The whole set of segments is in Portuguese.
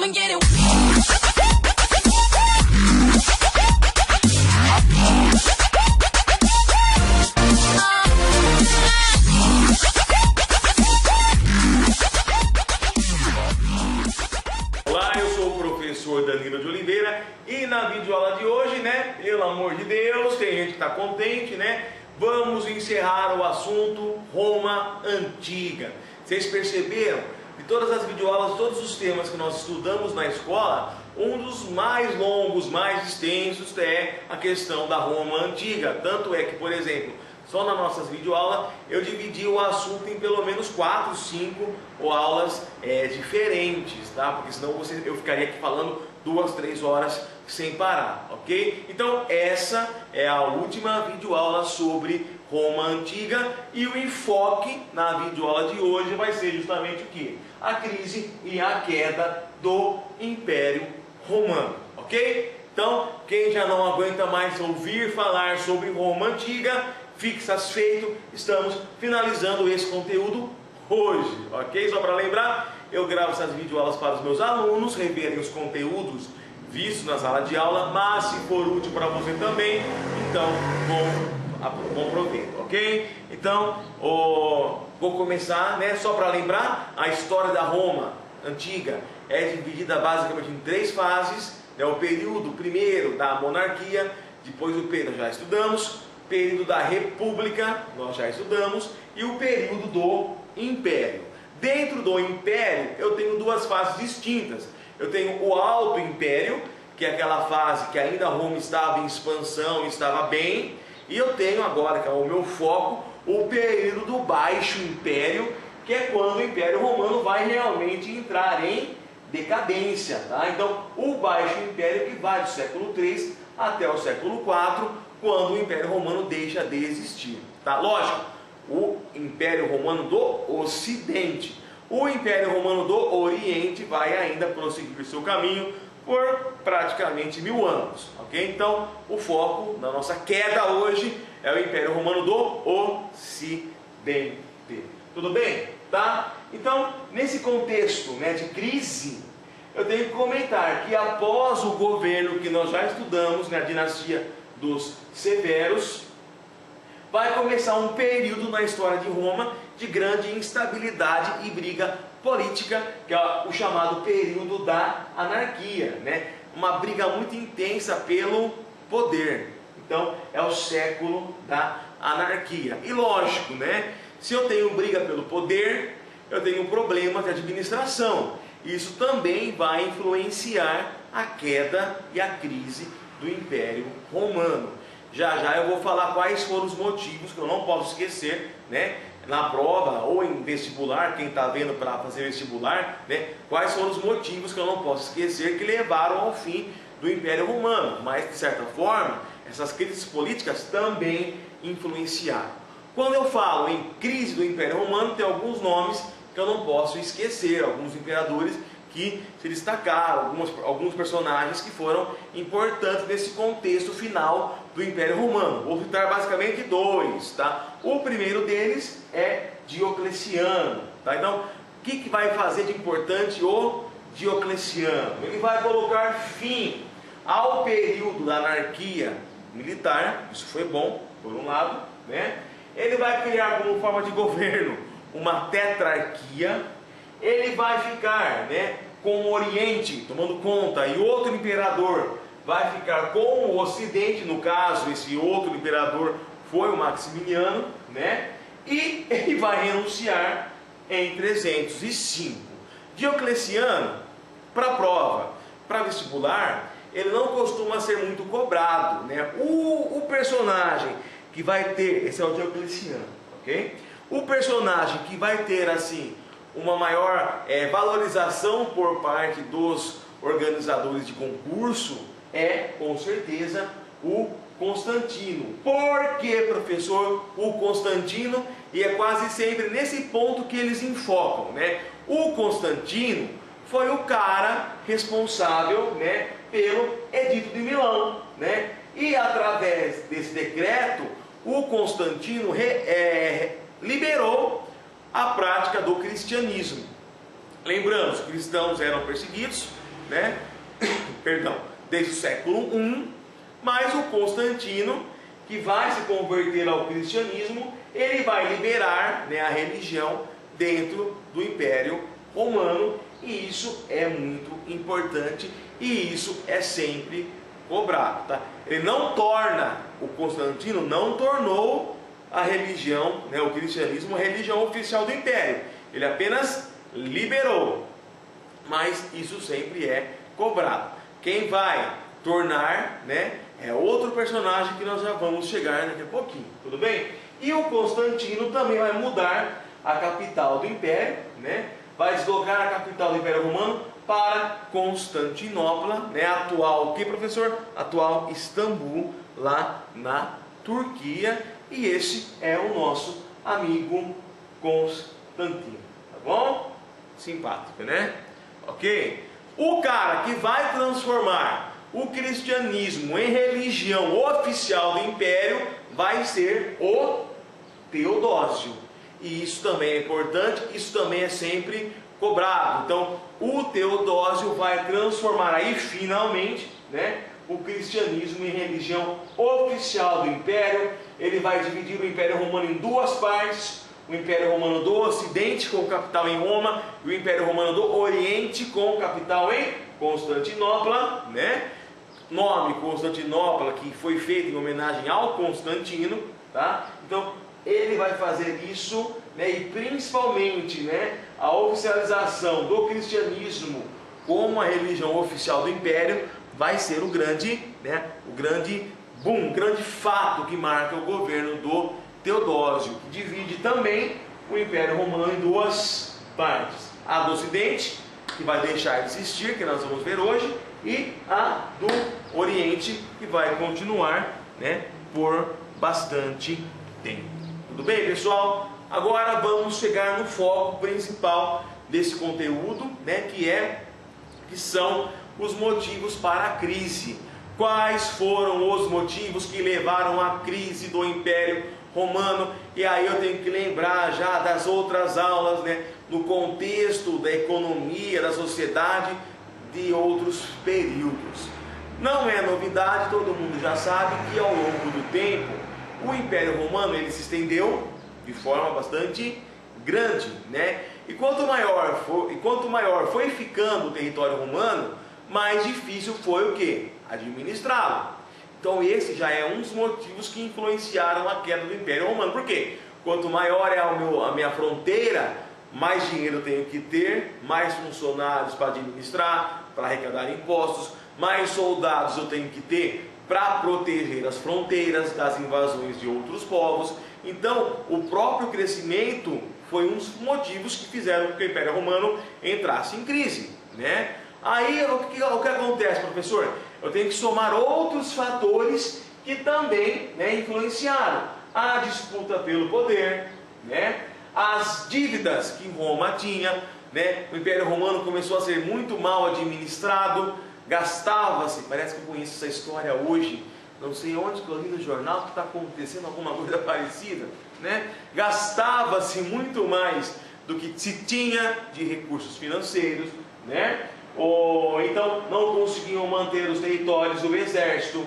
I'ma get it. Olá, eu sou o professor Danilo de Oliveira e na videoaula de hoje, né, pelo amor de Deus, tem gente que está contente, né? Vamos encerrar o assunto Roma Antiga. Vocês perceberam? De todas as videoaulas, todos os temas que nós estudamos na escola, um dos mais longos, mais extensos é a questão da Roma Antiga. Tanto é que, por exemplo, só nas nossas videoaulas eu dividi o assunto em pelo menos 4, 5 aulas diferentes, tá? Porque senão eu ficaria aqui falando 2, 3 horas sem parar, ok? Então essa é a última videoaula sobre Roma Antiga e o enfoque na videoaula de hoje vai ser justamente o que? A crise e a queda do Império Romano, ok? Então, quem já não aguenta mais ouvir falar sobre Roma Antiga, fique satisfeito, estamos finalizando esse conteúdo hoje, ok? Só para lembrar, eu gravo essas videoaulas para os meus alunos reverem os conteúdos vistos na sala de aula, mas se for útil para você também, então bom proveito, ok? Então, vou começar, né? Só para lembrar, a história da Roma Antiga é dividida basicamente em 3 fases, né? O período primeiro da monarquia, depois o período já estudamos, período da República, nós já estudamos, e o período do Império. Dentro do Império, eu tenho 2 fases distintas. Eu tenho o Alto Império, que é aquela fase que ainda Roma estava em expansão, estava bem, e eu tenho agora, que é o meu foco, o período do Baixo Império, que é quando o Império Romano vai realmente entrar em decadência, tá? Então, o Baixo Império que vai do século III até o século IV, quando o Império Romano deixa de existir, tá? Lógico, o Império Romano do Ocidente. O Império Romano do Oriente vai ainda prosseguir seu caminho por praticamente 1000 anos, ok? Então, o foco na nossa queda hoje é o Império Romano do Ocidente. Tudo bem? Tá? Então, nesse contexto, né, de crise, eu tenho que comentar que após o governo que nós já estudamos, né, a dinastia dos Severos, vai começar um período na história de Roma de grande instabilidade e briga política, que é o chamado período da anarquia, né? Uma briga muito intensa pelo poder. Então é o século da anarquia. E lógico, né? Se eu tenho briga pelo poder, eu tenho problemas de administração. Isso também vai influenciar a queda e a crise do Império Romano. Já já eu vou falar quais foram os motivos que eu não posso esquecer, né? Na prova ou em vestibular, quem está vendo para fazer vestibular, né? Quais foram os motivos que eu não posso esquecer que levaram ao fim do Império Romano. Mas, de certa forma, essas crises políticas também influenciaram. Quando eu falo em crise do Império Romano, tem alguns nomes que eu não posso esquecer, alguns imperadores que se destacaram, alguns personagens que foram importantes nesse contexto final do Império Romano. Vou citar basicamente 2, tá? O primeiro deles é Diocleciano, tá? Então, o que vai fazer de importante o Diocleciano? Ele vai colocar fim ao período da anarquia militar, isso foi bom, por um lado, né? Ele vai criar como forma de governo uma tetrarquia. Ele vai ficar, né, com o Oriente tomando conta e outro imperador vai ficar com o Ocidente. No caso, esse outro imperador foi o Maximiano, né? E ele vai renunciar em 305. Diocleciano, para prova, para vestibular, ele não costuma ser muito cobrado, né? O personagem que vai ter, esse é o Diocleciano, ok? O personagem que vai ter assim uma maior valorização por parte dos organizadores de concurso é, com certeza, o Constantino. Por que, professor, o Constantino? E é quase sempre nesse ponto que eles enfocam, né? O Constantino foi o cara responsável, né, pelo Edito de Milão, né? E através desse decreto, o Constantino liberou a prática do cristianismo. Lembrando, os cristãos eram perseguidos né? Perdão, desde o século I, mas o Constantino, que vai se converter ao cristianismo, ele vai liberar, né, a religião dentro do Império Romano, e isso é muito importante e isso é sempre cobrado, tá? Ele não torna, o Constantino não tornou a religião, né, o cristianismo, a religião oficial do Império. Ele apenas liberou, mas isso sempre é cobrado. Quem vai tornar, né, é outro personagem que nós já vamos chegar daqui a pouquinho, tudo bem? E o Constantino também vai mudar a capital do Império, né? Vai deslocar a capital do Império Romano para Constantinopla, né? Atual, o que, professor? Atual Istambul, lá na Turquia. E esse é o nosso amigo Constantino, tá bom? Simpático, né? Ok? O cara que vai transformar o cristianismo em religião oficial do Império vai ser o Teodósio. E isso também é importante, isso também é sempre cobrado. Então, o Teodósio vai transformar aí finalmente, né, o cristianismo em religião oficial do Império. Ele vai dividir o Império Romano em duas partes: o Império Romano do Ocidente, com capital em Roma, e o Império Romano do Oriente, com capital em Constantinopla, né? Nome Constantinopla, que foi feito em homenagem ao Constantino, tá? Então, ele vai fazer isso, né? E principalmente, né, a oficialização do cristianismo como a religião oficial do Império vai ser o grande, né, o grande boom, o grande fato que marca o governo do Teodósio, que divide também o Império Romano em duas partes: a do Ocidente, que vai deixar de existir, que nós vamos ver hoje, e a do Oriente, que vai continuar, né, por bastante tempo. Tudo bem, pessoal? Agora vamos chegar no foco principal desse conteúdo, né, que são os motivos para a crise. Quais foram os motivos que levaram à crise do Império Romano? E aí eu tenho que lembrar já das outras aulas, né, no contexto da economia, da sociedade, de outros períodos. Não é novidade, todo mundo já sabe que ao longo do tempo o Império Romano ele se estendeu de forma bastante grande, né? E quanto maior foi ficando o território romano, mais difícil foi o que? Administrá-lo. Então esse já é um dos motivos que influenciaram a queda do Império Romano. Por quê? Quanto maior é a minha fronteira, mais dinheiro eu tenho que ter, mais funcionários para administrar, para arrecadar impostos, mais soldados eu tenho que ter para proteger as fronteiras das invasões de outros povos. Então, o próprio crescimento foi um dos motivos que fizeram com que o Império Romano entrasse em crise, né? Aí, o que acontece, professor? Eu tenho que somar outros fatores que também, né, influenciaram. A disputa pelo poder, né? As dívidas que Roma tinha, né? O Império Romano começou a ser muito mal administrado, gastava-se, parece que eu conheço essa história hoje, não sei onde que eu li no jornal que está acontecendo alguma coisa parecida, né? Gastava-se muito mais do que se tinha de recursos financeiros, né? Ou então não conseguiam manter os territórios do exército,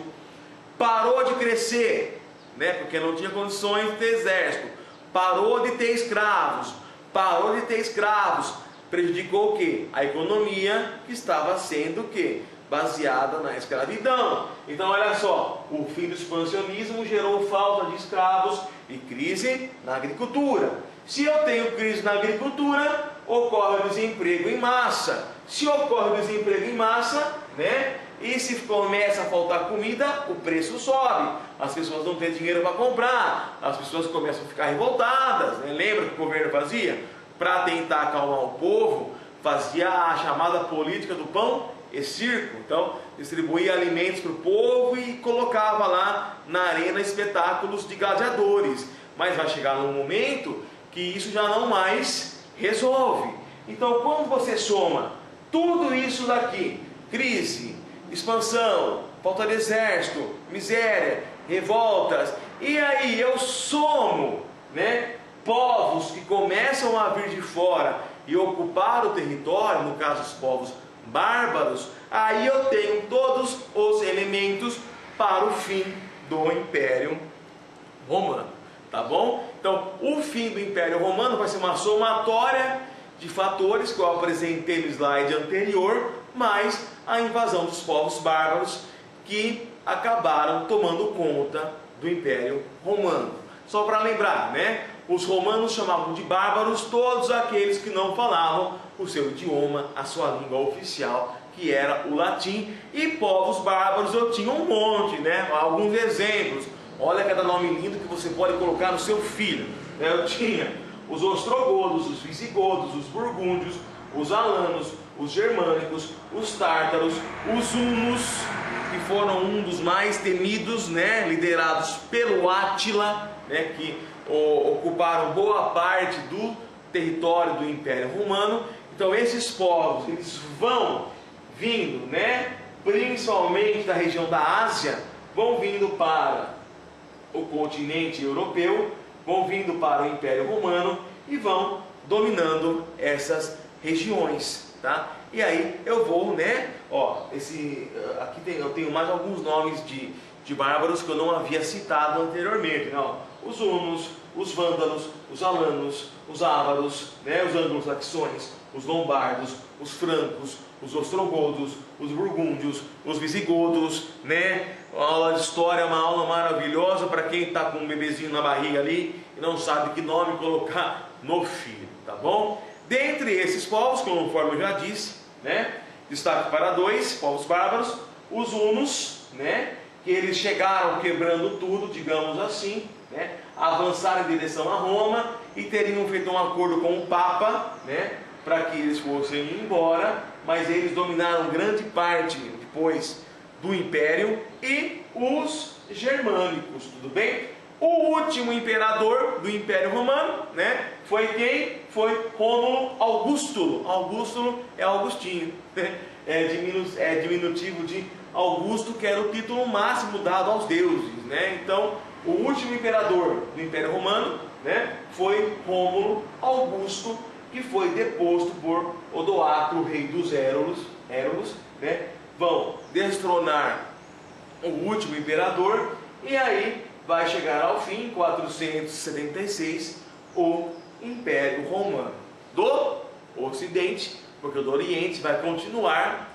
parou de crescer, né? Porque não tinha condições de ter exército, parou de ter escravos, prejudicou o quê? A economia que estava sendo o quê? Baseada na escravidão. Então olha só, o fim do expansionismo gerou falta de escravos e crise na agricultura. Se eu tenho crise na agricultura, ocorre o desemprego em massa. Se ocorre o desemprego em massa, né, e se começa a faltar comida, o preço sobe. As pessoas não têm dinheiro para comprar, as pessoas começam a ficar revoltadas, né? Lembra que o governo fazia? Para tentar acalmar o povo, fazia a chamada política do pão e circo. Então, distribuía alimentos para o povo e colocava lá na arena espetáculos de gladiadores. Mas vai chegar num momento que isso já não mais resolve. Então, quando você soma tudo isso daqui, crise, expansão, falta de exército, miséria, revoltas, e aí eu somo, né, povos que começam a vir de fora e ocupar o território, no caso os povos bárbaros, aí eu tenho todos os elementos para o fim do Império Romano, tá bom? Então, o fim do Império Romano vai ser uma somatória de fatores que eu apresentei no slide anterior, mais a invasão dos povos bárbaros que acabaram tomando conta do Império Romano. Só para lembrar, né? Os romanos chamavam de bárbaros todos aqueles que não falavam o seu idioma, a sua língua oficial, que era o latim. E povos bárbaros eu tinha um monte, né? Alguns exemplos. Olha cada nome lindo que você pode colocar no seu filho. Eu tinha os ostrogodos, os visigodos, os burgúndios, os alanos, os germânicos, os tártaros, os hunos, que foram um dos mais temidos, né? Liderados pelo Átila, né? Que ocuparam boa parte do território do Império Romano. Então esses povos, eles vão vindo, né? Principalmente da região da Ásia, vão vindo para o continente europeu, vão vindo para o Império Romano e vão dominando essas regiões, tá? E aí eu vou, né? Ó, eu tenho mais alguns nomes de bárbaros que eu não havia citado anteriormente, né? Ó, os hunos, os vândalos, os alanos, os ávaros, né? Os anglo-saxões, os lombardos, os francos, os ostrogodos, os burgúndios, os visigodos, né? Uma aula de história é uma aula maravilhosa para quem está com um bebezinho na barriga ali e não sabe que nome colocar no filho, tá bom? Dentre esses povos, conforme eu já disse, né? Destaque para dois povos bárbaros, os hunos, né? Que eles chegaram quebrando tudo, digamos assim, né? Avançaram em direção a Roma e teriam feito um acordo com o Papa, né? Para que eles fossem embora, mas eles dominaram grande parte depois do Império. E os germânicos, tudo bem? O último imperador do Império Romano, né? Foi quem? Foi Rômulo Augustulo. Augustulo é Augustinho, né? É diminutivo de Augusto, que era o título máximo dado aos deuses, né? Então, o último imperador do Império Romano, né? Foi Rômulo Augusto, que foi deposto por Odoacro, rei dos Érulos, né? Vão destronar o último imperador e aí vai chegar ao fim, em 476, o Império Romano do Ocidente, porque o do Oriente vai continuar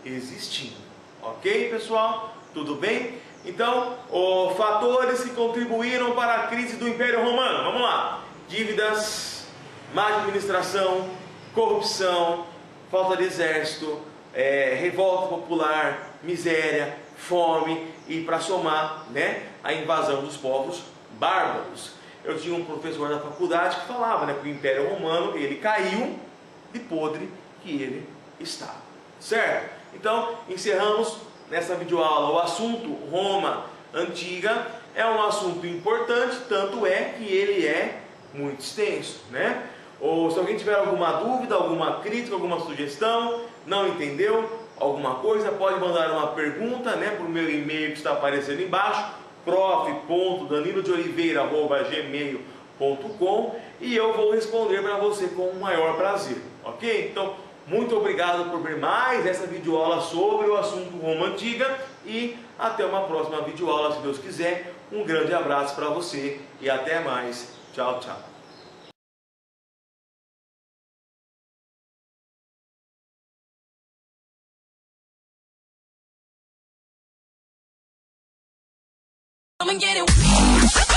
existindo. Ok, pessoal? Tudo bem? Então, os fatores que contribuíram para a crise do Império Romano. Vamos lá. Dívidas, má administração, corrupção, falta de exército, revolta popular, miséria, fome e, para somar, né, a invasão dos povos bárbaros. Eu tinha um professor na faculdade que falava, né, que o Império Romano ele caiu de podre que ele estava. Certo? Então, encerramos nessa videoaula o assunto Roma Antiga. É um assunto importante, tanto é que ele é muito extenso, né? Ou se alguém tiver alguma dúvida, alguma crítica, alguma sugestão, não entendeu alguma coisa, pode mandar uma pergunta, né, para o meu e-mail que está aparecendo embaixo, prof.danilodoliveira@gmail.com, e eu vou responder para você com o maior prazer, ok? Então, muito obrigado por ver mais essa videoaula sobre o assunto Roma Antiga e até uma próxima videoaula, se Deus quiser. Um grande abraço para você e até mais. Tchau, tchau. Come and get it.